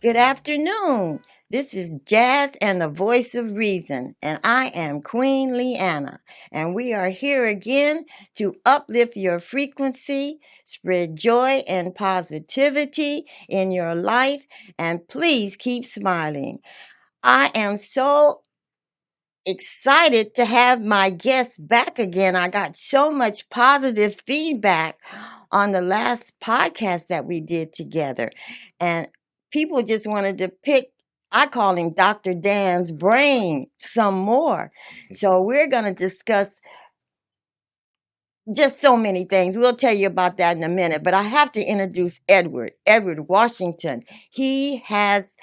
Good afternoon. This is Jazz and the Voice of Reason, and I am Queen Leanna. And we are here again to uplift your frequency, spread joy and positivity in your life, and please keep smiling. I am so excited to have my guests back again. I got so much positive feedback on the last podcast that we did together. And people just wanted to pick, I call him Dr. Dan's brain some more. So we're going to discuss just so many things. We'll tell you about that in a minute. But I have to introduce Edward Washington. He has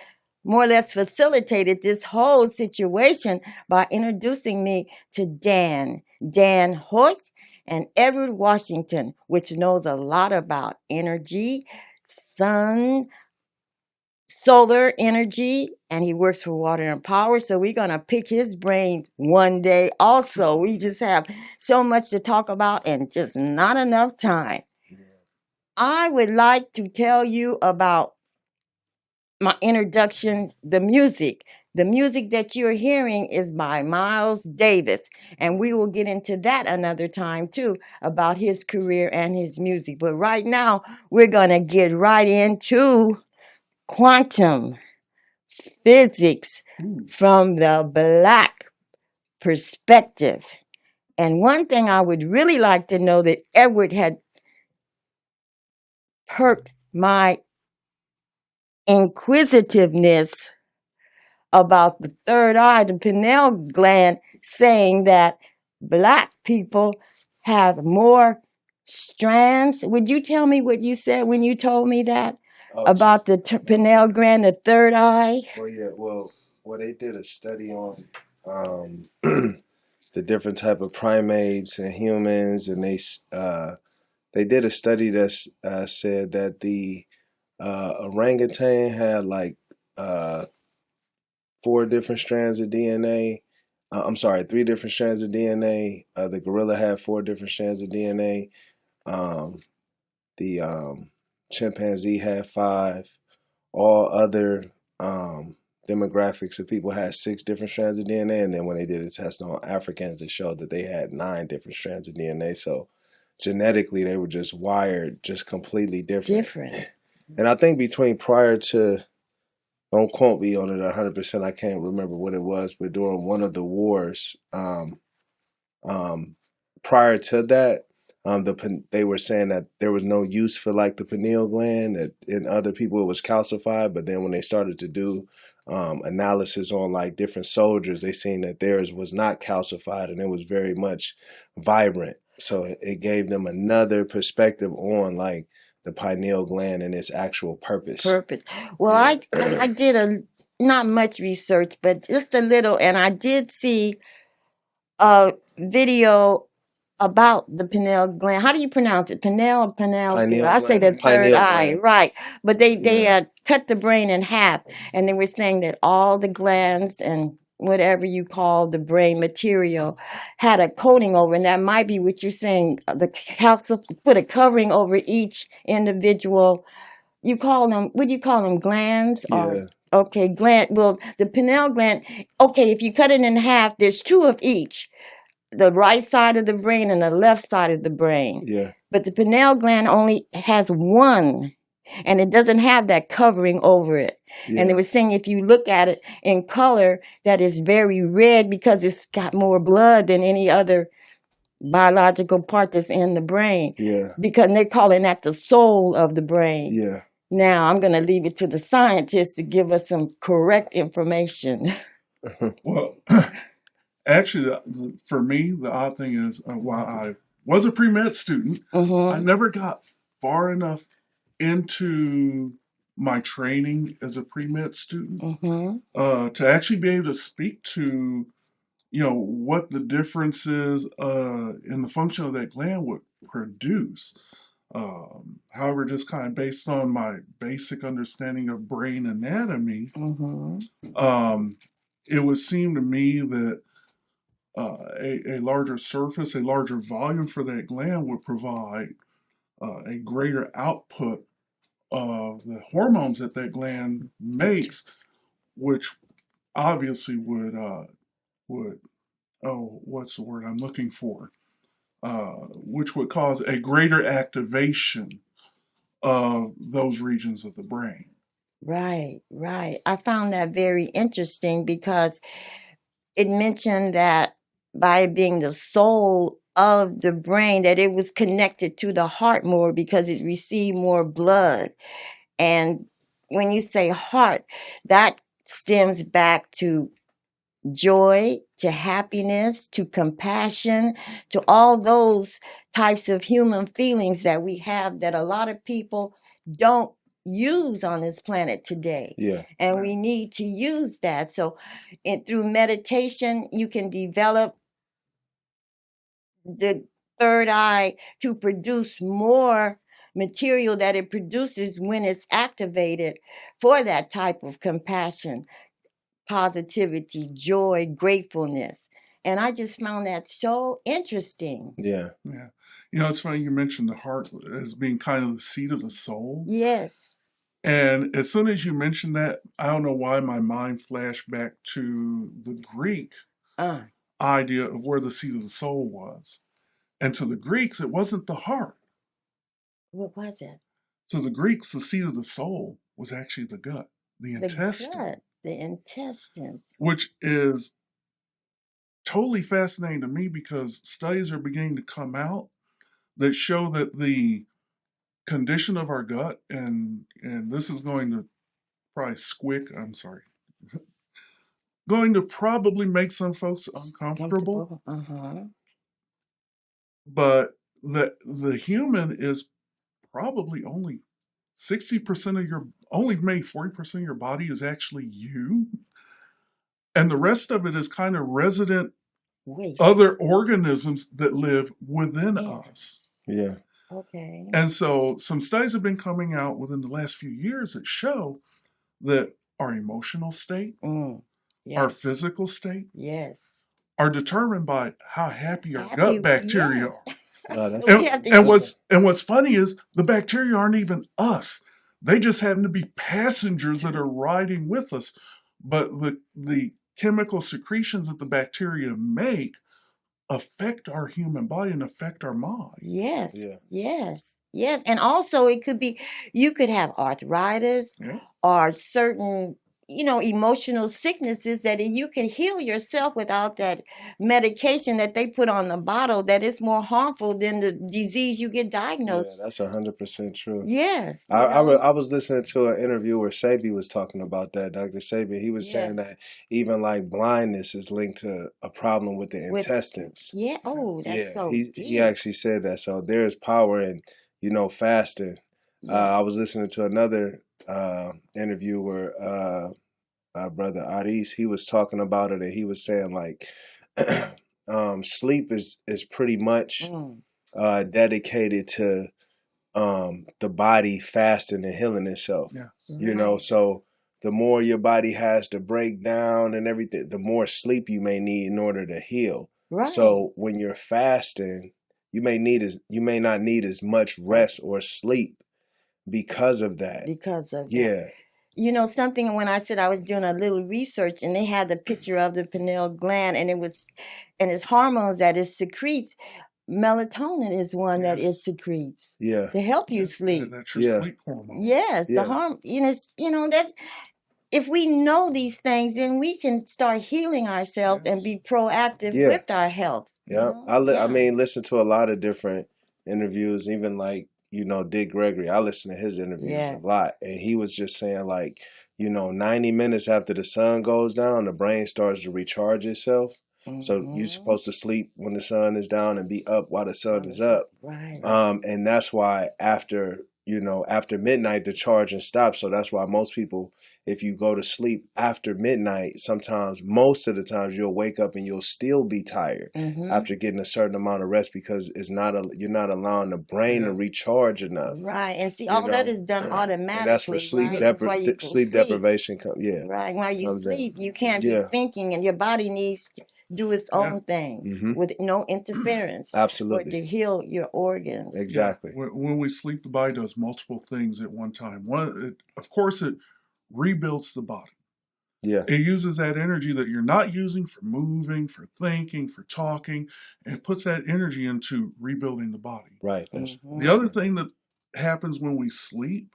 more or less facilitated this whole situation by introducing me to Dan Hoyte, and Edward Washington, which knows a lot about energy, sun, solar energy, and he works for Water and Power. So we're going to pick his brains one day also. We just have so much to talk about and just not enough time. I would like to tell you about my introduction, the music. The music that you're hearing is by Miles Davis, and we will get into that another time too about his career and his music. But right now, we're going to get right into quantum physics from the Black perspective. And one thing I would really like to know that Edward had perked my inquisitiveness about the third eye, the pineal gland, saying that Black people have more strands. Would you tell me what you said when you told me that about the pineal gland, the third eye? Well, they did a study on the different type of primates and humans, and they did a study that said that the orangutan had like four different strands of DNA. I'm sorry, three different strands of DNA. The gorilla had four different strands of DNA. The chimpanzee had five. All other demographics of people had six different strands of DNA. And then when they did a test on Africans, it showed that they had nine different strands of DNA. So genetically, they were just wired just completely different. And I think between prior to, don't quote me on it 100%, I can't remember what it was, but during one of the wars, prior to that, they were saying that there was no use for like the pineal gland. That in other people it was calcified, but then when they started to do analysis on like different soldiers, they seen that theirs was not calcified and it was very much vibrant. So it gave them another perspective on like the pineal gland and its actual purpose. Well, I did not much research, but just a little, and I did see a video about the pineal gland. How do you pronounce it? Pineal. I say the third eye, right? But they cut the brain in half, and they were saying that all the glands and whatever you call the brain material had a coating over, and that might be what you're saying. The calcium put a covering over each individual. You call them, what do you call them, glands? Okay, gland. Well, the pineal gland. Okay, if you cut it in half, there's two of each, the right side of the brain and the left side of the brain. Yeah. But the pineal gland only has one, and it doesn't have that covering over it. Yeah. And they were saying if you look at it in color, that is very red because it's got more blood than any other biological part that's in the brain. Yeah. Because they're calling that the soul of the brain. Yeah. Now, I'm going to leave it to the scientists to give us some correct information. Well, actually, for me, the odd thing is while I was a pre-med student, I never got far enough into my training as a pre-med student to actually be able to speak to, what the difference is in the function of that gland would produce. However, just kind of based on my basic understanding of brain anatomy, it would seem to me that a larger surface, a larger volume for that gland would provide a greater output the hormones that gland makes, which obviously would what's the word I'm looking for? Which would cause a greater activation of those regions of the brain. Right, right. I found that very interesting because it mentioned that by it being the soul of the brain, that it was connected to the heart more because it received more blood. And when you say heart, that stems back to joy, to happiness, to compassion, to all those types of human feelings that we have that a lot of people don't use on this planet today. Yeah. And we need to use that. So through meditation, you can develop the third eye to produce more material that it produces when it's activated for that type of compassion, positivity, joy, gratefulness. And I just found that so interesting. Yeah. Yeah. You know, it's funny you mentioned the heart as being kind of the seat of the soul. Yes. And as soon as you mentioned that, I don't know why my mind flashed back to the Greek idea of where the seat of the soul was. And to the Greeks, it wasn't the heart. What was it? To the Greeks, the seat of the soul was actually the gut, the intestine. Gut, the intestines. Which is totally fascinating to me because studies are beginning to come out that show that the condition of our gut, and this is going to probably going to probably make some folks uncomfortable. But the human is probably only 60% of only maybe 40% of your body is actually you. And the rest of it is kind of resident waste. Other organisms that live within us. Yeah. Okay. And so some studies have been coming out within the last few years that show that our emotional state, yes. our physical state, yes, are determined by how happy our gut bacteria yes. are. So and what's funny is the bacteria aren't even us. They just happen to be passengers that are riding with us. But the chemical secretions that the bacteria make affect our human body and affect our mind. Yes, yes. And also it could be, you could have arthritis or certain, emotional sicknesses that you can heal yourself without that medication that they put on the bottle that is more harmful than the disease you get diagnosed. Yeah, that's 100% true. Yes. I was listening to an interview where Sabi was talking about that, Dr. Sabi. He was saying that even like blindness is linked to a problem with the intestines. Yeah. Oh, that's so he deep. He actually said that. So there is power in, fasting. I was listening to another interview where our brother Aris, he was talking about it, and he was saying like sleep is pretty much dedicated to the body fasting and healing itself. Yeah. So the more your body has to break down and everything, the more sleep you may need in order to heal. Right. So when you're fasting, you may not need as much rest or sleep because of that. Something, when I said I was doing a little research and they had the picture of the pineal gland and it's hormones that it secretes. Melatonin is one that it secretes to help you sleep. That's your sleep hormone. Yes, the that's, if we know these things, then we can start healing ourselves and be proactive with our health. Yeah, I mean, listen to a lot of different interviews, even like Dick Gregory. I listen to his interviews a lot, and he was just saying like 90 minutes after the sun goes down, the brain starts to recharge itself. So you're supposed to sleep when the sun is down and be up while the sun is up. Right. And that's why after midnight, the charging stops. So that's why most people, if you go to sleep after midnight, most of the times you'll wake up and you'll still be tired after getting a certain amount of rest because you're not allowing the brain to recharge enough. Right. And see, all that is done automatically. And that's where sleep deprivation comes. Yeah. Right. While you sleep, you can't be thinking, and your body needs do its Yeah. own thing Mhm. with no interference for it Absolutely. to heal your organs. Exactly. When we sleep, the body does multiple things at one time. Of course, it rebuilds the body. Yeah. It uses that energy that you're not using for moving, for thinking, for talking, and puts that energy into rebuilding the body. Right. That's Mhm. The other thing that happens when we sleep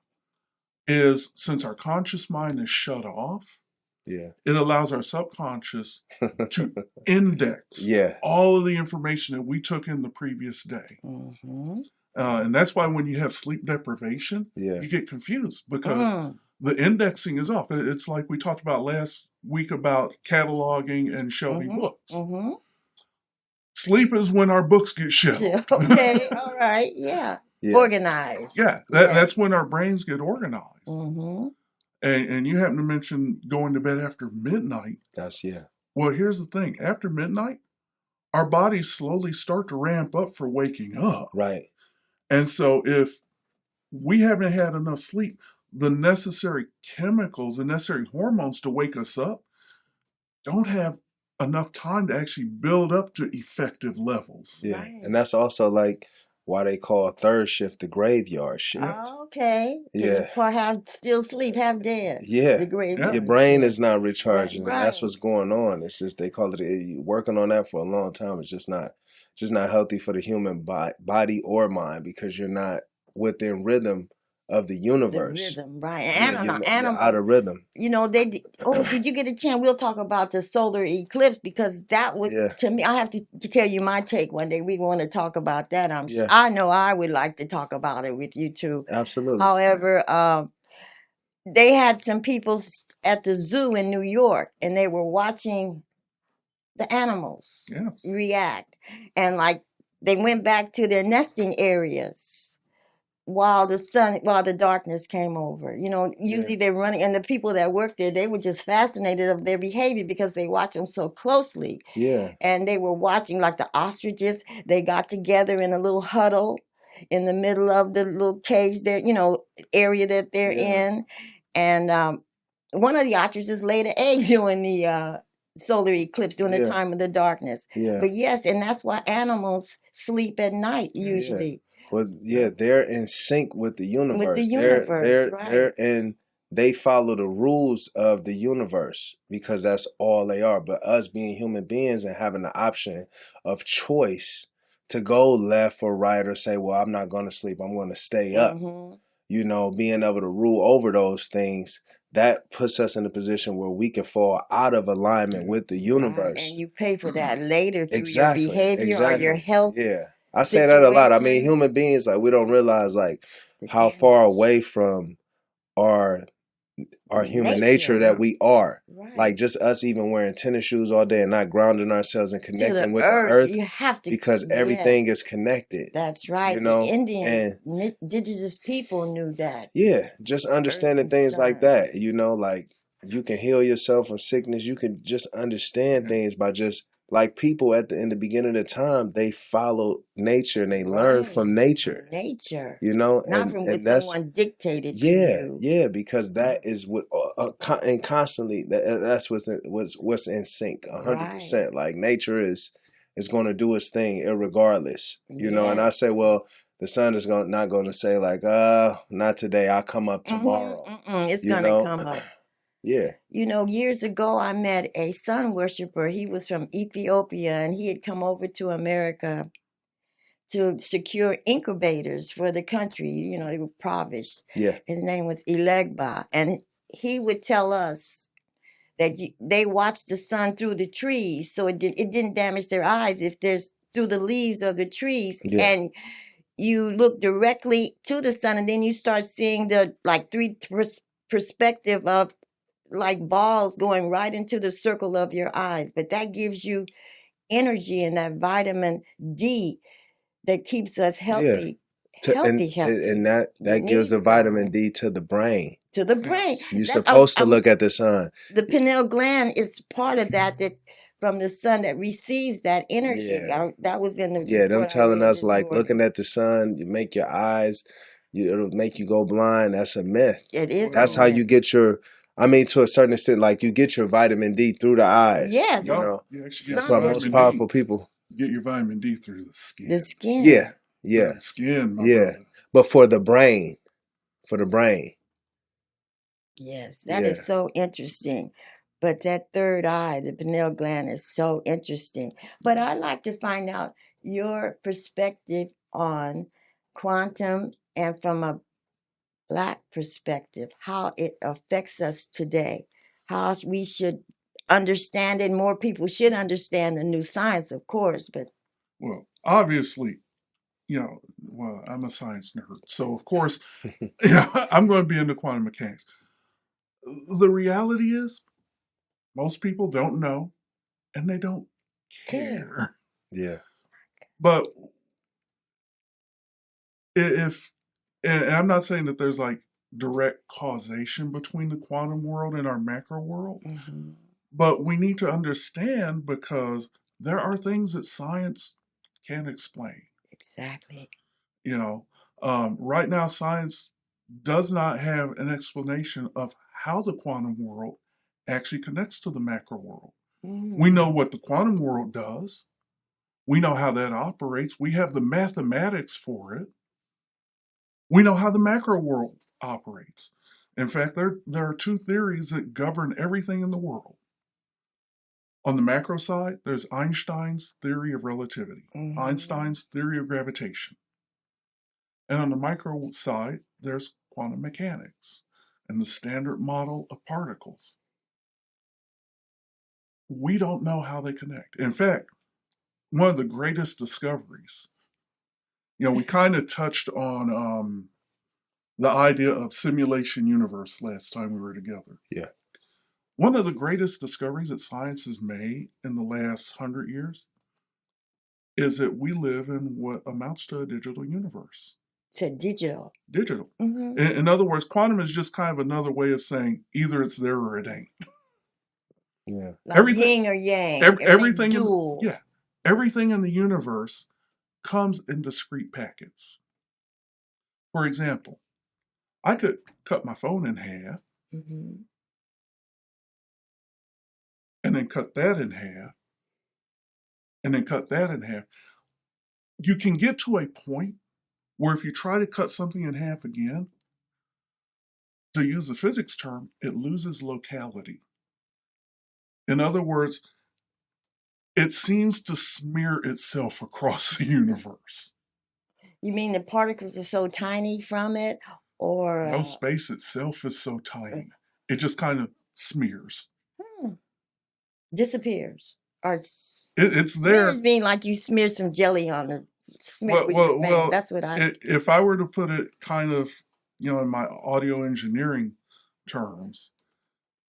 is, since our conscious mind is shut off, yeah. it allows our subconscious to index Yeah. all of the information that we took in the previous day. Mhm. And that's why when you have sleep deprivation, Yeah. you get confused because the indexing is off. It's like we talked about last week about cataloging and shelving Mhm. books. Mhm. Sleep is when our books get shelved. Okay. All right. Yeah. Yeah. Organized. Yeah, that's when our brains get organized. Mhm. And you happen to mention going to bed after midnight. That's yeah. Well, here's the thing. After midnight, our bodies slowly start to ramp up for waking up. Right. And so if we haven't had enough sleep, the necessary chemicals, the necessary hormones to wake us up don't have enough time to actually build up to effective levels. Yeah. Right. And that's also like why they call third shift the graveyard shift. Okay. Yeah. Half still sleep, half dead. Yeah. The graveyard Your brain shift. is not recharging, Right. and that's what's going on. It's just they call it working on that for a long time. It's just not healthy for the human body or mind because you're not within rhythm of the universe. The rhythm, right? You're Animals. out of rhythm. You know, did you get a chance? We'll talk about the solar eclipse because that was to me. I have to tell you my take one day. We want to talk about that. I know I would like to talk about it with you too. Absolutely. However, they had some people at the zoo in New York, and they were watching the animals react, and like they went back to their nesting areas while the darkness came over. You know, usually they're running, and the people that worked there, they were just fascinated of their behavior because they watch them so closely. Yeah. And they were watching like the ostriches. They got together in a little huddle in the middle of the little cage there, area that they're in. And one of the ostriches laid an egg during the solar eclipse, during the time of the darkness. Yeah. But yes, and that's why animals sleep at night usually. Yeah. Well, they're in sync with the universe. With the universe, they're in. They follow the rules of the universe because that's all they are. But us being human beings and having the option of choice to go left or right or say, well, I'm not going to sleep, I'm going to stay up. You know, being able to rule over those things, that puts us in a position where we can fall out of alignment with the universe. And you pay for that later through your behavior or your health. Yeah. I say that a lot. I mean, human beings, like, we don't realize like how far away from our human nature that we are. Right. Like just us even wearing tennis shoes all day and not grounding ourselves and connecting with the earth. You have to, because everything is connected. That's right. You know, the Indians, indigenous people knew that. Yeah, just understanding things like that. You know, like you can heal yourself from sickness. You can just understand things by just like people in the beginning of the time, they followed nature and they learned from nature. Nature. You know, not from what someone dictated to you. Yeah, because that is what and constantly that's what's in sync 100%. Like nature is going to do its thing irregardless. You know, and I say, well, the sun is not going to say like, not today. I'll come up tomorrow. It's going to come up. Yeah. You know, years ago, I met a sun worshiper. He was from Ethiopia, and he had come over to America to secure incubators for the country. You know, they were provised. Yeah. His name was Elegba, and he would tell us that they watched the sun through the trees, so it didn't damage their eyes if there's through the leaves of the trees, and you look directly to the sun, and then you start seeing the like three perspective of like balls going right into the circle of your eyes. But that gives you energy and that vitamin D that keeps us healthy. Healthy. And that gives the vitamin D to the brain. To the brain. You're supposed to look at the sun. The pineal gland is part of that from the sun that receives that energy. That was in the them telling us like looking at the sun, you make your eyes, it'll make you go blind. That's a myth. It is. That's how you get your I mean, to a certain extent, like you get your vitamin D through the eyes. Yes. You know, you actually that's get why your most vitamin powerful D. people. You get your vitamin D through the skin. The skin. Yeah, Through the skin, my yeah. brother. But for the brain, Yes, that is so interesting. But that third eye, the pineal gland, is so interesting. But I'd like to find out your perspective on quantum and from a Black perspective, how it affects us today, how we should understand it. More people should understand the new science, of course, but. Well, obviously, I'm a science nerd. So, of course, I'm going to be into quantum mechanics. The reality is, most people don't know and they don't care. Yeah. But if, and I'm not saying that there's like direct causation between the quantum world and our macro world, but we need to understand because there are things that science can't explain. Exactly. Right now, science does not have an explanation of how the quantum world actually connects to the macro world. We know what the quantum world does. We know how that operates. We have the mathematics for it. We know how the macro world operates. In fact, there are two theories that govern everything in the world. On the macro side, there's Einstein's theory of relativity, Einstein's theory of gravitation. And on the micro side, there's quantum mechanics and the standard model of particles. We don't know how they connect. In fact, one of the greatest discoveries, we kind of touched on the idea of simulation universe last time we were together. Yeah. One of the greatest discoveries that science has made in the last 100 years is that we live in what amounts to a digital universe. So digital. Digital. In other words, quantum is just kind of another way of saying either it's there or it ain't. Yeah. Like yin or yang. Everything dual. Everything in the universe comes in discrete packets. For example, I could cut my phone in half and then cut that in half and then cut that in half. You can get to a point where if you try to cut something in half again, to use a physics term, it loses locality. In other words, it seems to smear itself across the universe. You mean the particles are so tiny from it? Or no, space itself is so tiny. It just kind of smears. Disappears. Or it's there. Smears being like you smear some jelly on the smear with your fan. That's what if I were to put it kind of, in my audio engineering terms,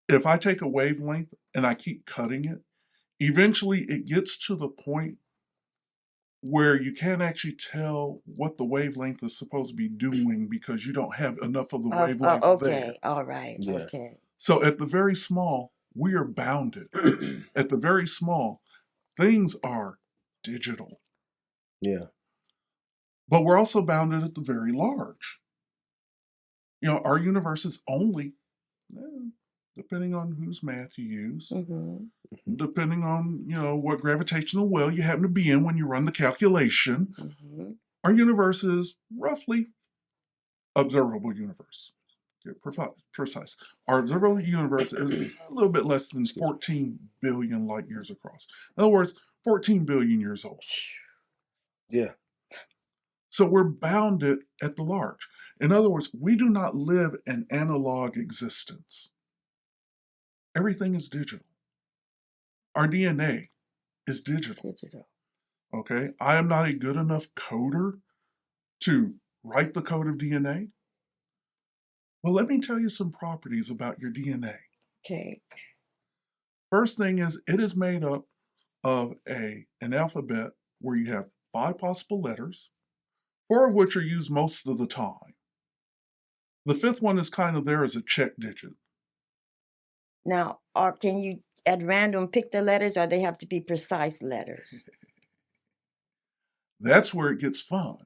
if I take a wavelength and I keep cutting it, eventually it gets to the point where you can't actually tell what the wavelength is supposed to be doing because you don't have enough of the wavelength there. Okay, all right, okay. So at the very small, we are bounded. At the very small, things are digital. Yeah. But we're also bounded at the very large. Our universe is only, depending on whose math you use, depending on, what gravitational well you happen to be in when you run the calculation, our universe is roughly observable universe. Precise. Our observable universe is a little bit less than 14 billion light years across. In other words, 14 billion years old. Yeah. So we're bounded at the large. In other words, we do not live an analog existence. Everything is digital. Our DNA is digital. Okay? I am not a good enough coder to write the code of DNA. Well, let me tell you some properties about your DNA. Okay. First thing is, it is made up of an alphabet where you have 5 possible letters, 4 of which are used most of the time. The 5th one is kind of there as a check digit. Now, can you at random pick the letters, or they have to be precise letters? That's where it gets fun,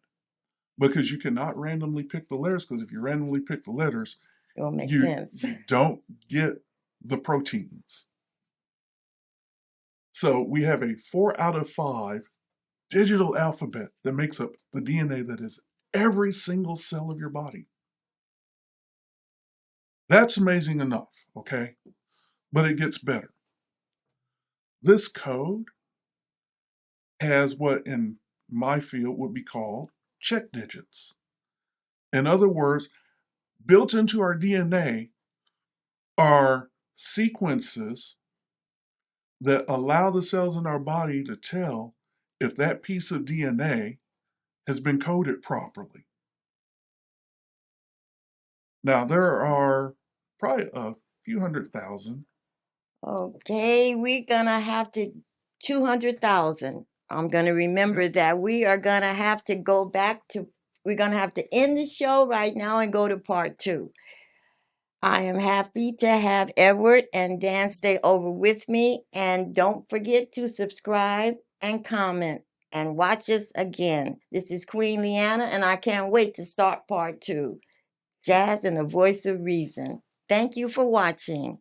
because you cannot randomly pick the letters, because if you randomly pick the letters, It will make you sense. don't get the proteins. So we have a 4 out of 5 digital alphabet that makes up the DNA that is every single cell of your body. That's amazing enough, okay? But it gets better. This code has what in my field would be called check digits. In other words, built into our DNA are sequences that allow the cells in our body to tell if that piece of DNA has been coded properly. Now, there are probably a few 100,000. Okay, we're gonna have to 200,000. I'm gonna remember that. We are gonna have to go back to. We're gonna have to end the show right now and go to part 2. I am happy to have Edward and Dan stay over with me, and don't forget to subscribe and comment and watch us again. This is Queen Leanna, and I can't wait to start part 2. Jazz and the Voice of Reason. Thank you for watching.